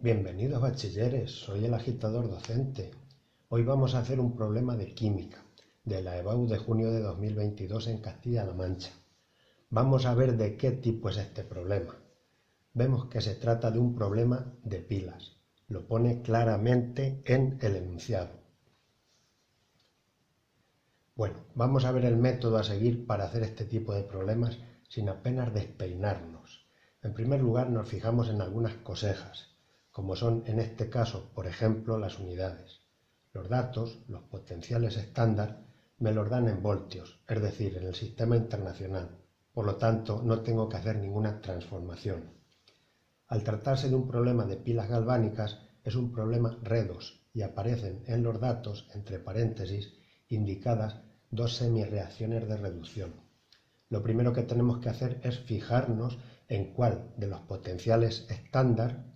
Bienvenidos bachilleres, soy el agitador docente. Hoy vamos a hacer un problema de química, de la EBAU de junio de 2022 en Castilla-La Mancha. Vamos a ver de qué tipo es este problema. Vemos que se trata de un problema de pilas. Lo pone claramente en el enunciado. Bueno, vamos a ver el método a seguir para hacer este tipo de problemas sin apenas despeinarnos. En primer lugar, nos fijamos en algunas cosejas, como son en este caso, por ejemplo, las unidades. Los datos, los potenciales estándar, me los dan en voltios, es decir, en el sistema internacional. Por lo tanto, no tengo que hacer ninguna transformación. Al tratarse de un problema de pilas galvánicas, es un problema redox y aparecen en los datos, entre paréntesis, indicadas dos semirreacciones de reducción. Lo primero que tenemos que hacer es fijarnos en cuál de los potenciales estándar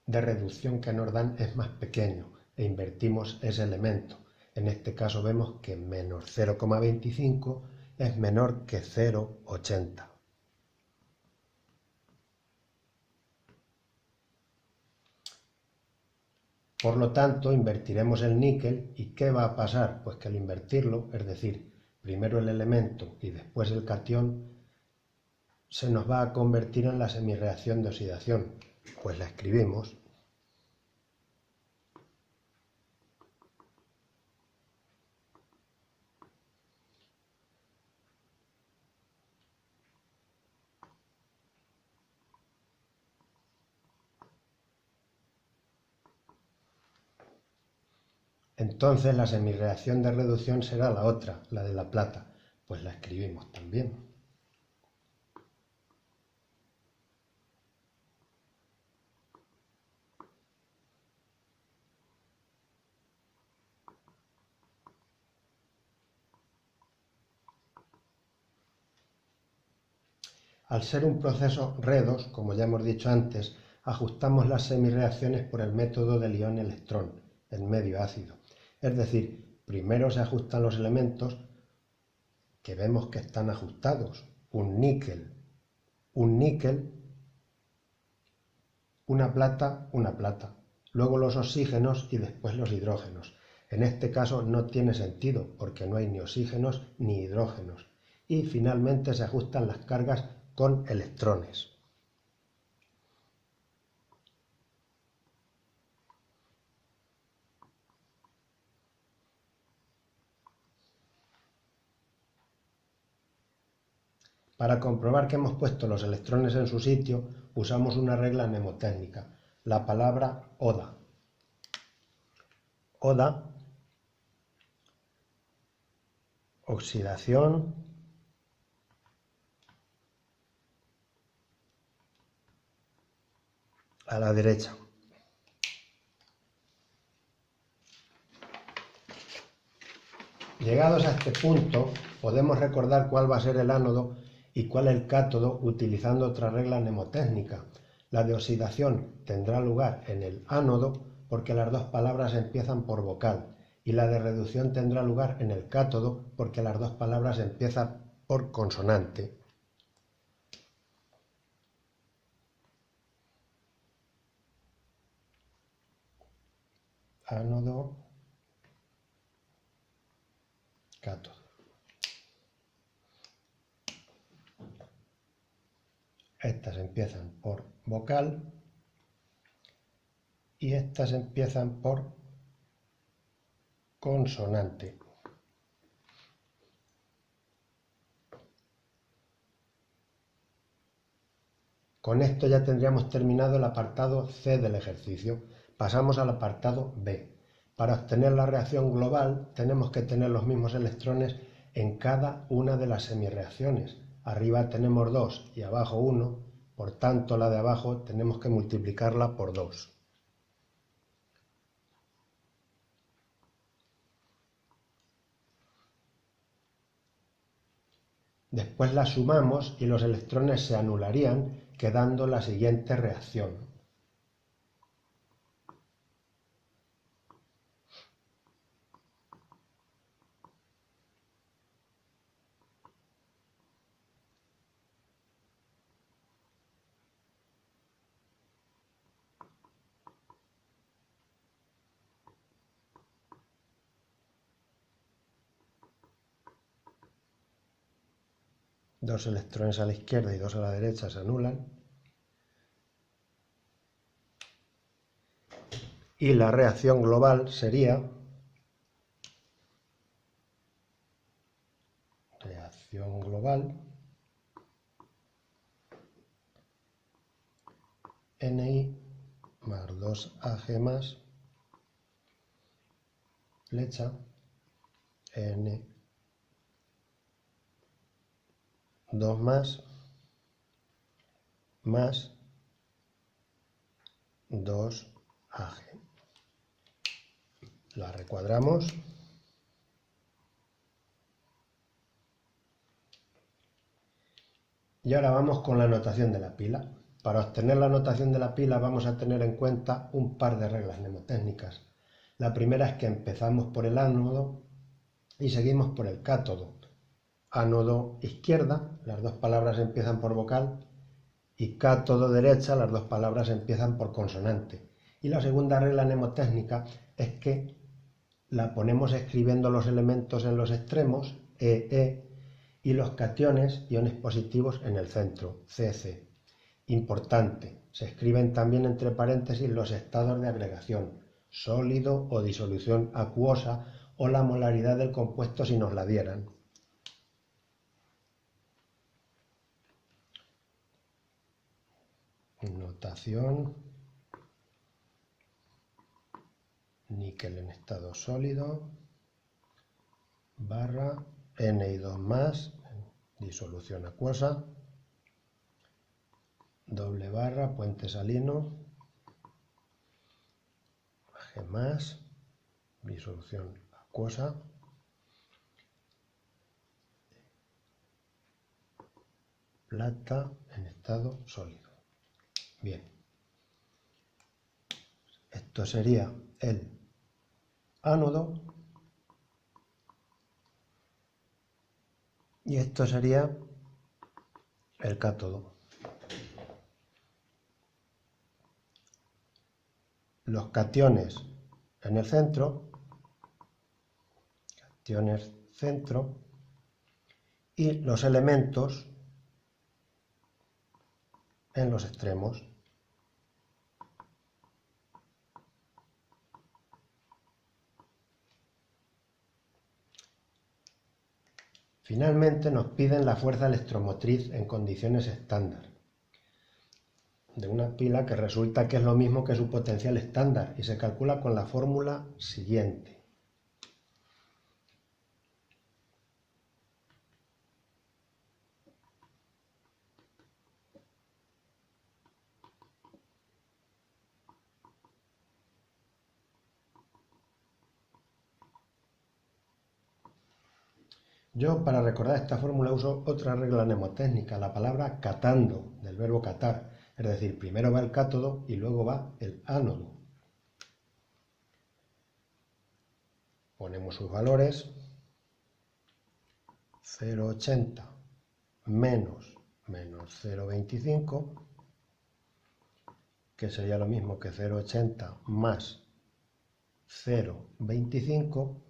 de reducción que nos dan es más pequeño e invertimos ese elemento. En este caso vemos que menos 0,25 es menor que 0,80. Por lo tanto, invertiremos el níquel y ¿qué va a pasar? Pues que al invertirlo, es decir, primero el elemento y después el catión, se nos va a convertir en la semirreacción de oxidación. Pues la escribimos. Entonces la semirreacción de reducción será la otra, la de la plata. Pues la escribimos también. Al ser un proceso redox, como ya hemos dicho antes, ajustamos las semirreacciones por el método del ion-electrón, el medio ácido. Es decir, primero se ajustan los elementos que vemos que están ajustados. Un níquel, una plata. Luego los oxígenos y después los hidrógenos. En este caso no tiene sentido porque no hay ni oxígenos ni hidrógenos. Y finalmente se ajustan las cargas con electrones. Para comprobar que hemos puesto los electrones en su sitio, usamos una regla mnemotécnica, la palabra ODA. ODA, oxidación, a la derecha. Llegados a este punto, podemos recordar cuál va a ser el ánodo y cuál el cátodo utilizando otra regla mnemotécnica. La de oxidación tendrá lugar en el ánodo porque las dos palabras empiezan por vocal y la de reducción tendrá lugar en el cátodo porque las dos palabras empiezan por consonante. Ánodo, cátodo. Estas empiezan por vocal y estas empiezan por consonante. Con esto ya tendríamos terminado el apartado C del ejercicio. Pasamos al apartado B. Para obtener la reacción global tenemos que tener los mismos electrones en cada una de las semirreacciones. Arriba tenemos 2 y abajo 1, por tanto la de abajo tenemos que multiplicarla por 2. Después las sumamos y los electrones se anularían, quedando la siguiente reacción. 2 electrones a la izquierda y 2 a la derecha se anulan. Y la reacción global sería Ni más 2Ag más flecha N 2 más 2Ag. La recuadramos. Y ahora vamos con la notación de la pila. Para obtener la notación de la pila vamos a tener en cuenta un par de reglas mnemotécnicas. La primera es que empezamos por el ánodo y seguimos por el cátodo. Ánodo izquierda, las dos palabras empiezan por vocal, y cátodo derecha, las dos palabras empiezan por consonante. Y la segunda regla mnemotécnica es que la ponemos escribiendo los elementos en los extremos, E, y los cationes, iones positivos, en el centro, CC. Importante, se escriben también entre paréntesis los estados de agregación, sólido o disolución acuosa, o la molaridad del compuesto si nos la dieran. Notación: níquel en estado sólido, barra Ni2 más, disolución acuosa, doble barra, puente salino, G más, disolución acuosa, plata en estado sólido. Bien, esto sería el ánodo y esto sería el cátodo. Los cationes en el centro, cationes centro, y los elementos en los extremos. Finalmente nos piden la fuerza electromotriz en condiciones estándar de una pila, que resulta que es lo mismo que su potencial estándar y se calcula con la fórmula siguiente. Yo, para recordar esta fórmula, uso otra regla mnemotécnica, la palabra catando, del verbo catar. Es decir, primero va el cátodo y luego va el ánodo. Ponemos sus valores. 0,80 menos 0,25, que sería lo mismo que 0,80 más 0,25,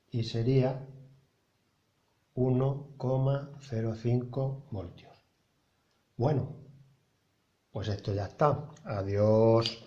y sería 1,05 voltios. Bueno, pues esto ya está. Adiós.